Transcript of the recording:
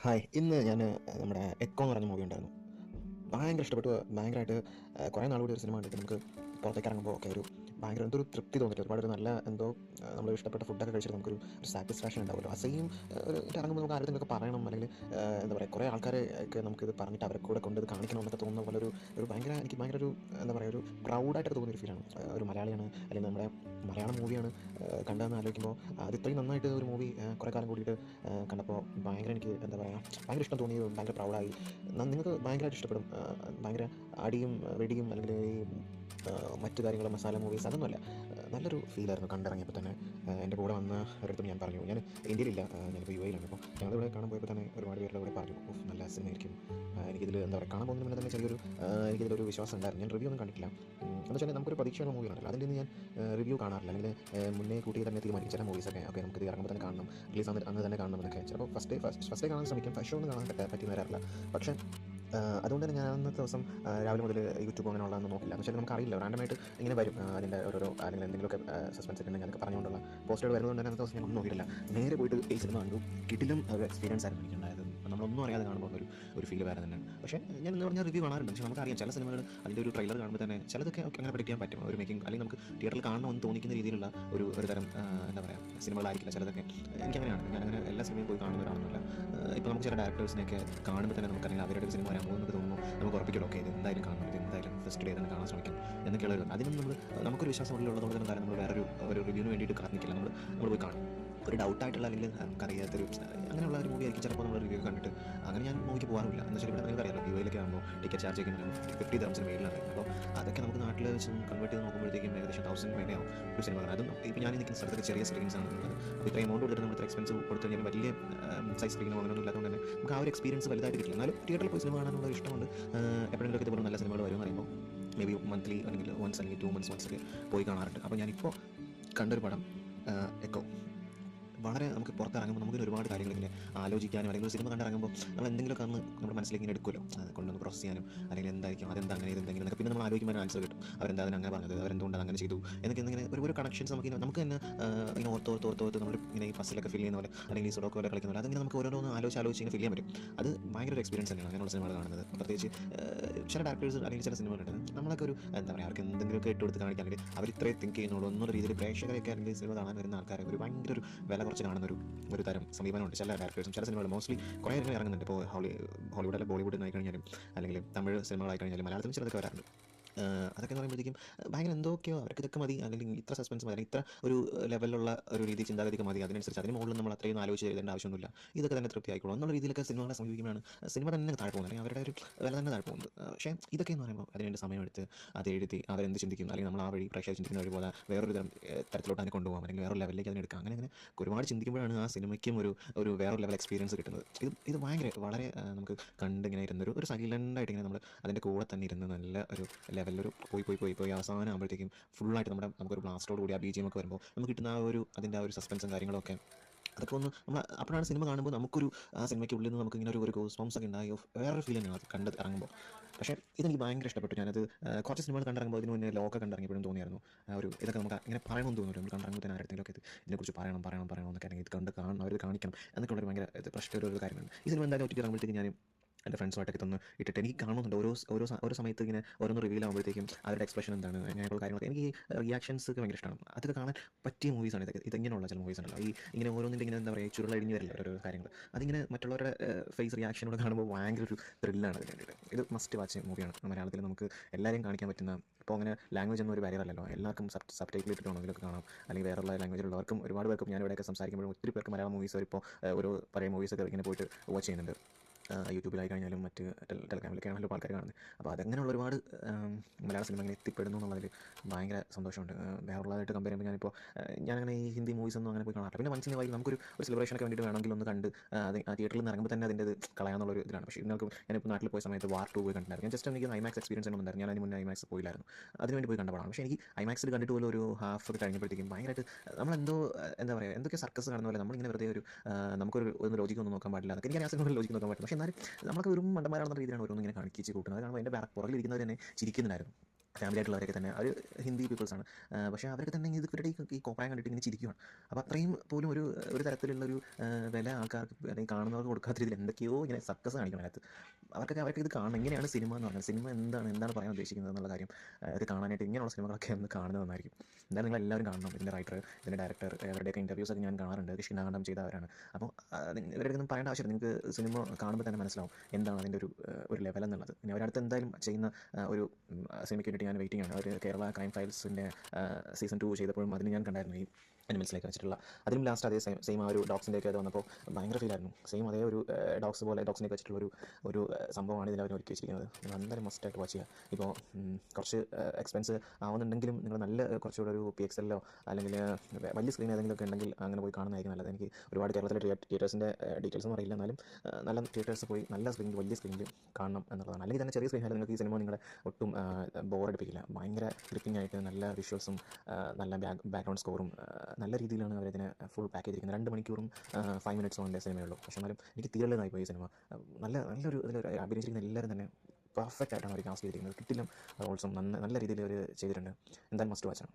Hi, ഇന്ന് ഞാൻ നമ്മുടെ എക്കോ എന്ന് പറഞ്ഞ മൂവി ഉണ്ടായിരുന്നു. ഭയങ്കര ഇഷ്ടപ്പെട്ടു. ഭയങ്കരമായിട്ട് കുറേ നാൾ കൂടി ഒരു സിനിമ കണ്ടിട്ട് നമുക്ക് പുറത്തേക്ക് ഇറങ്ങുമ്പോൾ ഒക്കെ ഭയങ്കര എന്തോ ഒരു തൃപ്തി തോന്നിയിട്ട് ഒരുപാട് ഒരു നല്ല എന്തോ നമ്മൾ ഇഷ്ടപ്പെട്ട ഫുഡൊക്കെ കഴിച്ചിട്ട് നമുക്കൊരു സാറ്റിസ്ഫാക്ഷൻ ഉണ്ടാവുമല്ലോ. ആ സെയിം ഇറങ്ങുമ്പോൾ നമുക്ക് ആരെങ്കിലുമൊക്കെ പറയണം, അല്ലെങ്കിൽ എന്താ പറയുക, കുറേ ആൾക്കാരെ ഒക്കെ നമുക്കിത് പറഞ്ഞിട്ട് അവരെ കൂടെ കൊണ്ട് ഇത് കാണിക്കണം എന്നൊക്കെ തോന്നുന്ന പോലെ ഒരു ഭയങ്കര എനിക്ക് ഭയങ്കര ഒരു എന്താ പറയുക, ഒരു പ്രൗഡായിട്ട് തോന്നിയൊരു ഫീലാണ്. ഒരു മലയാളിയാണ്, അല്ലെങ്കിൽ നമ്മുടെ മലയാളം മൂവിയാണ് കണ്ടതെന്ന് ആലോചിക്കുമ്പോൾ അത് ഇത്രയും നന്നായിട്ട് ഒരു മൂവി കുറേ കാലം കൂടിയിട്ട് കണ്ടപ്പോൾ ഭയങ്കര എനിക്ക് എന്താ പറയുക, ഭയങ്കര ഇഷ്ടം തോന്നി, ഭയങ്കര പ്രൗഡായി. നിങ്ങൾക്ക് ഭയങ്കരമായിട്ട് ഇഷ്ടപ്പെടും. ഭയങ്കര അടിയും വെടിയും അല്ലെങ്കിൽ ഈ മറ്റു കാര്യങ്ങൾ, മസാല മൂവീസ് അതൊന്നുമല്ല. നല്ലൊരു ഫീലായിരുന്നു കണ്ടിറങ്ങിയപ്പോൾ തന്നെ. എൻ്റെ കൂടെ വന്ന ഒരിടത്തും ഞാൻ പറഞ്ഞു, ഞാൻ ഇന്ത്യയിലില്ല, ഞാനിപ്പോൾ യു എയിലാണ്. അപ്പോൾ ഞങ്ങളിവിടെ കാണാൻ പോയപ്പോൾ തന്നെ ഒരുപാട് പേരുടെ കൂടെ പറഞ്ഞു, ഓഫ് നല്ല സിനിമയായിരിക്കും. എനിക്കിതിൽ എന്താ പറയുക, കാണാൻ പോകുന്നതിന് മുന്നേ തന്നെ ചെറിയൊരു എനിക്കിതിലൊരു വിശ്വാസം ഉണ്ടായിരുന്നു. ഞാൻ റിവ്യൂ ഒന്നും കണ്ടിട്ടില്ല. എന്ന് വെച്ചാൽ നമുക്കൊരു പ്രതീക്ഷയുള്ള മൂവി ആണല്ലോ, അതിൽ നിന്ന് ഞാൻ റിവ്യൂ കാണാറില്ല, അല്ലെങ്കിൽ മുന്നേ കൂട്ടി തന്നെ തീരുമാനിക്കും ചില മൂവീസൊക്കെ. ഓക്കെ, നമുക്കിത് ഇറങ്ങുമ്പോൾ തന്നെ കാണണം, റിലീസ് അന്ന് തന്നെ കാണണം എന്നൊക്കെ. ചിലപ്പോൾ ഫസ്റ്റ് ഡേ കാണാൻ ശ്രമിക്കും, ഫസ്റ്റ് ഷോ ഒന്നും കാണാൻ പറ്റി വരാറില്ല. പക്ഷേ അതുകൊണ്ട് തന്നെ ഞാൻ അന്നത്തെ ദിവസം രാവിലെ മുതൽ യൂട്യൂബ് അങ്ങനെയുള്ളതൊന്നും നോക്കില്ല. എന്ന് വെച്ചാൽ നമുക്കറിയില്ല, റാൻഡമായിട്ട് ഇങ്ങനെ വരും അതിൻ്റെ ഓരോരോ, അല്ലെങ്കിൽ എന്തെങ്കിലുമൊക്കെ സസ്പെൻസ് ഒക്കെ ഉണ്ടെങ്കിൽ അതൊക്കെ പറഞ്ഞുകൊണ്ടുള്ള പോസ്റ്റർ വരുന്നതുകൊണ്ട് തന്നെ അന്നത്തെ ദിവസം ഞാൻ ഒന്നും നോക്കിയിട്ടില്ല. നേരെ പോയിട്ട് ഈ സിനിമ കണ്ടു. കിടിലം ഒരു എക്സ്പീരിയൻസ് ആയിരുന്നു എനിക്കുണ്ടായത്. നമ്മളൊന്നും അറിയാതെ കാണുമ്പോൾ ഒരു ഫീൽ വേറെ തന്നെയാണ്. പക്ഷേ ഞാൻ എന്ന് പറഞ്ഞാൽ റിവ്യൂ കാണാറുണ്ട്. പക്ഷേ നമുക്കറിയാം ചില സിനിമകൾ അതിൻ്റെ ഒരു ട്രെയിലർ കാണുമ്പോൾ തന്നെ ചിലതൊക്കെ അങ്ങനെ predict ചെയ്യാൻ പറ്റും. ഒരു മേക്കിംഗ്, അല്ലെങ്കിൽ നമുക്ക് തിയേറ്ററിൽ കാണണമെന്ന് തോന്നിക്കുന്ന രീതിയിലുള്ള ഒരു തരം എന്താ പറയുക സിനിമകളായിരിക്കില്ല ചിലതൊക്കെ. എനിക്കങ്ങനെയാണ്, ഞാനങ്ങനെ എല്ലാ സിനിമയും പോയി കാണുന്ന ഒരാളൊന്നുമല്ല. ഇപ്പോൾ നമുക്ക് ചില ഡയറക്ടേഴ്സിനെയൊക്കെ കാണുമ്പോൾ തന്നെ നമുക്കറിയാം അവരുടെ സിനിമ വരാൻ പോകുന്നത് തോന്നുന്നു, നമുക്ക് ഉറപ്പിക്കലോ, ഓക്കെ ഇത് എന്തായാലും കാണണം, ഇത് എന്തായാലും ഫസ്റ്റ് ഡേ തന്നെ കാണാൻ ശ്രമിക്കാം എന്നൊക്കെയുള്ളത്. അതിനും നമുക്കൊരു വിശ്വാസം ഉള്ളിലുള്ളതുകൊണ്ട് തന്നെ എന്തായാലും നമ്മൾ ഒരു റിവ്യൂവിന് വേണ്ടിയിട്ട് കാത്തിരിക്കില്ല, നമ്മൾ പോയി കാണും. ഒരു ഡൗട്ടായിട്ടുള്ള, അല്ലെങ്കിൽ നമുക്കറിയാത്തൊരു അങ്ങനെയുള്ള ഒരു മൂവി ആയിരിക്കും ചിലപ്പോൾ നമ്മൾ റിവ്യൂ കണ്ടിട്ട് അങ്ങനെ ഞാൻ മൂവിക്ക് പോകാറില്ല. എന്ന് വെച്ചാൽ ഇവിടെ നിങ്ങൾക്ക് അറിയാമല്ലോ, യു എയിലൊക്കെ ആകുമ്പോൾ ടിക്കറ്റ് ചാർജ് ചെയ്യുന്നത് 50 dirhams മേളിലാണ്. അപ്പോൾ അതൊക്കെ നമുക്ക് നാട്ടിൽ വെച്ച് കൺവേർട്ട് ചെയ്ത് നോക്കുമ്പോഴത്തേക്കും ഏകദേശം 1000 മേലെയാവും ഒരു സിനിമ കാണാൻ. അതും ഇപ്പോൾ ഞാൻ നിൽക്കുന്ന സ്ഥലത്തൊക്കെ ചെറിയ സ്ക്രീൻസ് ആണ് ഉള്ളത്. അപ്പോൾ ഇത്ര എമൗണ്ട് കൊടുത്തിട്ട് നമ്മൾ ഇത്ര എക്സ്പെൻസ് കൊടുത്തു കഴിഞ്ഞാൽ വലിയ സൈസ് സ്ക്രീനോ അങ്ങനെയൊന്നും ഇല്ലാത്തതുകൊണ്ട് തന്നെ നമുക്ക് ആ ഒരു എക്സ്പീരിയൻസ് വലുതായിട്ട് കിട്ടില്ല. എന്നാലും തിയേറ്ററിൽ പോയി സിനിമ കാണാനുള്ള ഇഷ്ടമുണ്ട്. എപ്പോഴെങ്കിലും ഇതുപോലെ നല്ല സിനിമകൾ വരുമെന്ന് പറയുമ്പോൾ മേ ബി മന്ത്ലി അല്ലെങ്കിൽ വൺസ് അല്ലെങ്കിൽ 2 months വൺസൊക്കെ പോയി കാണാറുണ്ട്. അപ്പോൾ ഞാനിപ്പോൾ കണ്ടൊരു പടം എക്കോ. വളരെ നമുക്ക് പുറത്തിറങ്ങുമ്പോൾ നമുക്ക് ഒരുപാട് കാര്യങ്ങൾ ഇങ്ങനെ ആലോചിക്കാനും, അല്ലെങ്കിൽ ഒരു സിനിമ കണ്ടിറങ്ങുമ്പോൾ നമ്മൾ എന്തെങ്കിലുമൊക്കെ അന്ന് നമ്മുടെ മനസ്സിലേക്ക് ഇങ്ങനെ എടുക്കുമല്ലോ, അത് കൊണ്ടൊന്ന് പ്രോസസ് ചെയ്യാനും, അല്ലെങ്കിൽ എന്തായിരിക്കും അതെന്താ അങ്ങനെ ഇതെന്തെങ്കിലും എന്നൊക്കെ പിന്നെ നമ്മൾ ആലോചിക്കുമ്പോൾ ആൻസർ കിട്ടും. അവരെന്താ അങ്ങനെ പറഞ്ഞത്, അവരെന്തുകൊണ്ട് അങ്ങനെ ചെയ്തു എന്നൊക്കെ ഇങ്ങനെ ഒരു കണക്ഷൻസ് നമുക്ക് തന്നെ ഇങ്ങനെ ഓർത്ത് നമ്മൾ ഇങ്ങനെ ഈ പസിലൊക്കെ ഫിൽ ചെയ്യുന്ന പോലെ, അല്ലെങ്കിൽ ഈ സുഡോക്കോ പോലെ കളിക്കുന്ന പോലെ അതിങ്ങനെ നമുക്ക് ഓരോന്ന് ആലോചിച്ച് ഇങ്ങനെ ഫിൽ ചെയ്യാൻ പറ്റും. അത് ഭയങ്കര ഒരു എക്സ്പീരിയൻസ് തന്നെയാണ് അങ്ങനെയുള്ള സിനിമകൾ കാണുന്നത്. പ്രത്യേകിച്ച് ചില ഡയറക്ടേഴ്സ് അല്ലെങ്കിൽ ചില സിനിമകളുണ്ട്, നമ്മളൊക്കെ ഒരു എന്താ പറയുക, അവർക്ക് എന്തെങ്കിലുമൊക്കെ ഇട്ട് കൊടുത്ത് കാണിക്കാൻ, അല്ലെങ്കിൽ അവർ ഇത്രയും തിങ്ക് ചെയ്യുന്നുള്ളൂ എന്നുള്ള രീതിയിൽ പ്രേക്ഷകരൊക്കെ അല്ലെങ്കിൽ സിനിമ കാണാൻ വരുന്ന ആൾക്കാരെ ഒരു ഭയങ്കര ഒരു വില കുറച്ച് കാണുന്ന ഒരു തരം സമീപനമുണ്ട് ചില ഡയറക്ടേഴ്സും. ചില സിനിമകൾ മോസ്റ്റ്ലി കുറേ കാര്യങ്ങൾ ഇറങ്ങുന്നുണ്ട്. ഇപ്പോൾ ഹോളിവുഡ് അല്ലെങ്കിൽ ബോളിവുഡ് ആയി കഴിഞ്ഞാലും, അല്ലെങ്കിൽ തമിഴ് സിനിമകളായി കഴിഞ്ഞാലും, മലയാളത്തിലും ചിലതൊക്കെ വരാറുണ്ട്. അതൊക്കെ എന്ന് പറയുമ്പോഴത്തേക്കും ഭയങ്കര എന്തൊക്കെയോ അവർക്ക് ഇതൊക്കെ മതി, അല്ലെങ്കിൽ ഇത്ര സസ്പെൻസ് മതി, അല്ലെങ്കിൽ ഇത്ര ഒരു ലെവലിലുള്ള ഒരു രീതി ചിന്താഗതിക്ക് മതി, അതിനനുസരിച്ച് അതിന് മുകളിൽ നമ്മൾ അത്രയും ആലോചിച്ച് എഴുതേണ്ട ആവശ്യമൊന്നുമില്ല, ഇതൊക്കെ തന്നെ തൃപ്തി ആയിക്കോളും എന്നുള്ള രീതിയിലൊക്കെ സിനിമകളെ സമീപിക്കുമ്പോഴാണ് സിനിമ തന്നെ താഴെ പോകുന്നത്, അല്ലെങ്കിൽ അവരുടെ ഒരു വില തന്നെ താഴെ പോകുന്നത്. പക്ഷേ ഇതൊക്കെ എന്ന് പറയുമ്പോൾ അതിനുവേണ്ടി സമയമെടുത്ത് അത് എഴുതി അവരെന്ത് ചിന്തിക്കും, അല്ലെങ്കിൽ നമ്മൾ ആ വഴി പ്രേക്ഷകർ ചിന്തിക്കുന്ന വഴി പോലെ വേറൊരു തരത്തിലോട്ട് അതിനെ കൊണ്ടുപോകാം, അല്ലെങ്കിൽ വേറൊരു ലെവലിലേക്ക് അതിനെ എടുക്കാം. അങ്ങനെ ഒരുപാട് ചിന്തിക്കുമ്പോഴാണ് ആ സിനിമയ്ക്കും ഒരു വേറൊരു ലെവൽ എക്സ്പീരിയൻസ് കിട്ടുന്നത്. ഇത് ഭയങ്കര വളരെ നമുക്ക് കണ്ടിങ്ങനെ ഇരുന്നൊരു സൈലൻ്റായിട്ട് ഇങ്ങനെ നമ്മൾ അതിൻ്റെ കൂടെ തന്നെ ഇരുന്ന് നല്ല ഒരു ലെവലിലൊരു പോയി അവസാനം ആകുമ്പോഴത്തേക്കും ഫുള്ളായിട്ട് നമുക്കൊരു ബ്ലാസ്റ്റോട് കൂടി ആ BGM ഒക്കെ വരുമ്പോൾ നമുക്ക് കിട്ടുന്ന അതിൻ്റെ ആ ഒരു സസ്പെൻസും കാര്യങ്ങളൊക്കെ അതൊക്കെ ഒന്ന് നമ്മൾ അപ്പോഴാണ് സിനിമ കാണുമ്പോൾ നമുക്കൊരു ആ സിനിമയ്ക്ക് ഉള്ളിൽ നിന്ന് നമുക്കിങ്ങനെ ഒരു ഗൂസ്ബംസ് ഒക്കെ ഉണ്ടായി വേറൊരു ഫീൽ തന്നെയാണ് അത് കണ്ട് ഇറങ്ങുമ്പോൾ. പക്ഷേ ഇതെനിക്ക് ഭയങ്കര ഇഷ്ടപ്പെട്ടു. ഞാനത് കുറച്ച് സിനിമകൾ കണ്ടിറങ്ങുമ്പോൾ ഇതിന് മുന്നേ ലോക കണ്ടിറങ്ങിയപ്പോഴും തോന്നിയായിരുന്നു ഇതൊക്കെ നമുക്ക് ഇങ്ങനെ പറയണമെന്ന് തോന്നുന്നു. നമ്മൾ കണ്ടിറങ്ങുമ്പോൾ തന്നെ ആരെങ്കിലുമൊക്കെ ഇതിനെക്കുറിച്ച് പറയണം എന്നൊക്കെ, അല്ലെങ്കിൽ ഇത് കാണണം, അവർ കാണിക്കണം എന്നൊക്കെ ഉള്ളൊരു ഭയങ്കര പ്രശ്നം ഒരു കാര്യമാണ്. ഈ സിനിമ എന്തായാലും ഒറ്റയ്ക്ക് ഇറങ്ങുമ്പോഴത്തേക്ക് ഞാൻ എൻ്റെ ഫ്രണ്ട്സുമായിട്ടൊക്കെ ഇതൊന്ന് ഇട്ടിട്ട് എനിക്ക് കാണുന്നുണ്ട് ഓരോ സമയത്ത് ഇങ്ങനെ ഓരോന്ന് റിവീൽ ആകുമ്പോഴത്തേക്കും അവരുടെ എക്സ്പ്രഷൻ എന്താണ്, അങ്ങനെയുള്ള കാര്യങ്ങളൊക്കെ എനിക്ക് റിയാക്ഷൻസ് ഒക്കെ ഭയങ്കര ഇഷ്ടമാണ്. അതൊക്കെ കാണാൻ പറ്റിയ മൂവീസാണ് ഇതെങ്ങനെയുള്ള ചില മൂവീസ് ഉണ്ടല്ലോ, ഇങ്ങനെ ഓരോന്നിൻ്റെ ഇങ്ങനെ എന്താ പറയുക ചുരുളഴിഞ്ഞ് വരില്ല ഓരോ കാര്യങ്ങൾ, അതിങ്ങനെ മറ്റുള്ളവരുടെ ഫേസ് റിയാക്ഷനോട് കാണുമ്പോൾ ഭയങ്കര ഒരു ത്രില്ലാണ് അതിന് വേണ്ടിയിട്ട്. ഇത് മസ്റ്റ് വാച്ച് മൂവിയാണ്. മലയാളത്തിൽ നമുക്ക് എല്ലാവരെയും കാണിക്കാൻ പറ്റുന്ന, ഇപ്പോൾ അങ്ങനെ ലാംഗ്വേജ് ഒന്നും ഒരു ബാരിയർ അല്ലല്ലോ, എല്ലാവർക്കും സബ് ടൈറ്റിൽ ഇട്ടിട്ടാണെങ്കിലൊക്കെ കാണാം, അല്ലെങ്കിൽ വേറെയുള്ള ലാംഗ്വേജിലുള്ളവർക്കും ഒരുപാട് പേർക്കും. ഞാൻ ഇവിടെയൊക്കെ സംസാരിക്കുമ്പോഴും ഒത്തിരി പേർക്ക് മലയാളം മൂവീസ് ഇപ്പോൾ ഒരു പഴയ മൂവീസൊക്കെ ഇങ്ങനെ പോയിട്ട് വാച്ച് ചെയ്യുന്നുണ്ട്. യൂട്യൂബിലായി കഴിഞ്ഞാലും മറ്റ് ടെലഗ്രാമിലൊക്കെ ആണല്ലോ ആൾക്കാർ കാണുന്നത്. അപ്പോൾ അതങ്ങനെയുള്ള ഒരുപാട് മലയാള സിനിമ ഇങ്ങനെ എത്തിപ്പെടുന്നു എന്നുള്ളതിൽ ഭയങ്കര സന്തോഷമുണ്ട്. വേറെയുള്ളതായിട്ട് കമ്പയർ ചെയ്യുമ്പോൾ ഞാനങ്ങനെ ഈ ഹിന്ദി മൂവീസ് ഒന്നും അങ്ങനെ പോയി കാണാറില്ല. പിന്നെ വൺസ് ഇൻ എ വൈൽ നമുക്കൊരു സെലിബ്രേഷനൊക്കെ വേണ്ടിയിട്ട് വേണമെങ്കിൽ ഒന്ന് കണ്ട് അത് ആ തിയേറ്ററിൽ നിന്ന് ഇറങ്ങുമ്പോൾ തന്നെ അതിൻ്റെ കളയാന്നുള്ളൊരു ഇതിലാണ്. പക്ഷേ നിങ്ങൾക്ക് ഞാനിപ്പോൾ നാട്ടിൽ പോയ സമയത്ത് വാർ 2 പോയി കണ്ടിട്ടുണ്ടായിരുന്നു. ഞാൻ ജസ്റ്റ് എനിക്ക് ഐമാക്സ് എക്സ്പീരിയൻസ് ഒന്നുണ്ടായിരുന്നു. ഞാൻ അതിന് മുന്നേ ഐമാക്സ് പോയില്ലായിരുന്നു, അതിനുവേണ്ടി പോയി കണ്ട പടമാണ്. പക്ഷേ എനിക്ക് ഐമാക്സിൽ കണ്ടിട്ട് പോലും ഒരു ഹാഫ് ഒക്കെ കഴിഞ്ഞപ്പോഴത്തേക്കും ഭയങ്കരമായിട്ട് നമ്മളെന്തോ എന്താ പറയുക, എന്തൊക്കെ സർക്കസ് കാണുന്ന പോലെ നമ്മളിങ്ങനെ വെറുതെ നമുക്കൊരു ലോജിക്കൊന്നും നോക്കാൻ പാടില്ല, അതൊക്കെ എനിക്ക് ആ സിനിമയിൽ ലോജിക്ക് നോക്കാൻ പറ്റില്ല. പക്ഷേ എന്നാലും നമ്മളൊക്കെ ഒരു മണ്ടന്മാരാണെന്ന രീതിയിലാണ് ഓരോന്നും ഇങ്ങനെ കാണിച്ച് കൂട്ടുന്നത്. അത് കാണുമ്പോൾ എൻ്റെ പുറകിലിരിക്കുന്നവർ തന്നെ ചിരിക്കുന്നുണ്ടായിരുന്നു. ഫാമിലി ആയിട്ടുള്ളവരൊക്കെ തന്നെ അവർ ഹിന്ദി പീപ്പിൾസാണ്. പക്ഷേ അവരൊക്കെ തന്നെ ഇവരുടെ ഈ കോപ്രായം കണ്ടിട്ട് ഇങ്ങനെ ചിരിക്കുകയാണ്. അപ്പോൾ അത്രയും പോലും ഒരു ഒരു തരത്തിലുള്ളൊരു വില ആൾക്കാർക്ക് അല്ലെങ്കിൽ കാണുന്നവർക്ക് കൊടുക്കാത്ത രീതിയിൽ എന്തൊക്കെയോ ഇങ്ങനെ സർക്കസ് കാണിക്കണം അതിനകത്ത്. അവർക്ക് ഇത് കാണണം. ഇങ്ങനെയാണ് സിനിമ എന്ന് പറഞ്ഞത്. സിനിമ എന്താണ് പറയാൻ ഉദ്ദേശിക്കുന്നത് എന്നുള്ള കാര്യം ഇത് കാണാനായിട്ട് ഇങ്ങനെയുള്ള സിനിമകളൊക്കെ ഒന്ന് കാണുന്നത് നന്നായിരിക്കും. എന്തായാലും നിങ്ങൾ എല്ലാവരും കാണണം. ഇതിൻ്റെ റൈറ്റർ, ഇതിൻ്റെ ഡയറക്ടർ, അവരുടെയൊക്കെ ഇൻ്റർവ്യൂസൊക്കെ ഞാൻ കാണാറുണ്ട്. കിഷ്കിനാഖണ്ഡം ചെയ്തവരാണ്. അപ്പോൾ ഇവരുടെയൊന്നും പറയേണ്ട ആവശ്യമില്ല. നിങ്ങൾക്ക് സിനിമ കാണുമ്പോൾ തന്നെ മനസ്സിലാവും എന്താണ് അതിൻ്റെ ഒരു ലെവൽ എന്നുള്ളത്. ഇനി അവരടുത്ത് എന്തായാലും ചെയ്യുന്ന ഒരു സിനിമയ്ക്ക് വേണ്ടിയിട്ട് ഞാൻ വെയിറ്റിംഗ് ആണ്. അവർ കേരള ക്രൈം ഫയൽസിൻ്റെ സീസൺ 2 ചെയ്തപ്പോഴും അതിന് ഞാൻ കണ്ടായിരുന്നു ഈ അനിമൽസിലേക്ക് വെച്ചിട്ടുള്ള. അതിലും ലാസ്റ്റ് അതേ സെയിം ആ ഒരു ഡോഗ്സിൻ്റെയൊക്കെ അത് വന്നപ്പോൾ ഭയങ്കര ഫീലായിരുന്നു. സെയിം അതേ ഒരു ഡോഗ്സിനെ വെച്ചിട്ടുള്ള ഒരു സംഭവമാണ് ഇതിൽ അവർ ഒരുക്കി വെച്ചിരിക്കുന്നത്. നിങ്ങൾ എന്തായാലും മസ്റ്റായിട്ട് വാച്ച് ചെയ്യുക. ഇപ്പോൾ കുറച്ച് എക്സ്പെൻസ് ആവുന്നുണ്ടെങ്കിലും നിങ്ങൾ നല്ല കുറച്ചുകൂടെ ഒരു PXL അല്ലെങ്കിൽ വലിയ സ്ക്രീൻ ഏതെങ്കിലുമൊക്കെ ഉണ്ടെങ്കിൽ അങ്ങനെ പോയി കാണുന്നതായിരിക്കും നല്ലത്. എനിക്ക് ഒരുപാട് കേരളത്തിലെ തിയേറ്റേഴ്സിൻ്റെ ഡീറ്റെയിൽസ് ഒന്നും അറിയില്ല. എന്നാലും നല്ല തിയേറ്റേഴ്സ് പോയി നല്ല സ്ക്രീനിൽ വലിയ സ്ക്രീനിൽ കാണണം എന്നുള്ളതാണ്. അല്ലെങ്കിൽ തന്നെ ചെറിയ സ്ക്രീനിൽ നിങ്ങൾക്ക് ഈ സിനിമ നിങ്ങളെ ഒട്ടും ബോറടിപ്പിക്കില്ല. ഭയങ്കര ഗ്രിപ്പിംഗ് ആയിട്ട് നല്ല വിഷ്വൽസും നല്ല ബാക്ക്ഗ്രൗണ്ട് സ്കോറും നല്ല രീതിയിലാണ് അവരിതിനെ ഫുൾ പാക്ക് ചെയ്തിരിക്കുന്നത്. 2 മണിക്കൂറും 5 മിനിറ്റ്സും എൻ്റെ സിനിമയുള്ളൂ. പക്ഷേ എന്നാലും എനിക്ക് തീരലേതായി പോയി ഈ സിനിമ. നല്ലൊരു ഇതിൽ അഭിനയിച്ചിരിക്കുന്ന എല്ലാവരും തന്നെ പെർഫെക്റ്റ് ആയിട്ടാണ് അവർ കാസ്റ്റ് ചെയ്തിരിക്കുന്നത്. കിട്ടിലും ഓൾസോ നല്ല രീതിയിൽ അവർ ചെയ്തിട്ടുണ്ട്. എന്തായാലും മസ്റ്റ് വാച്ചാണ്.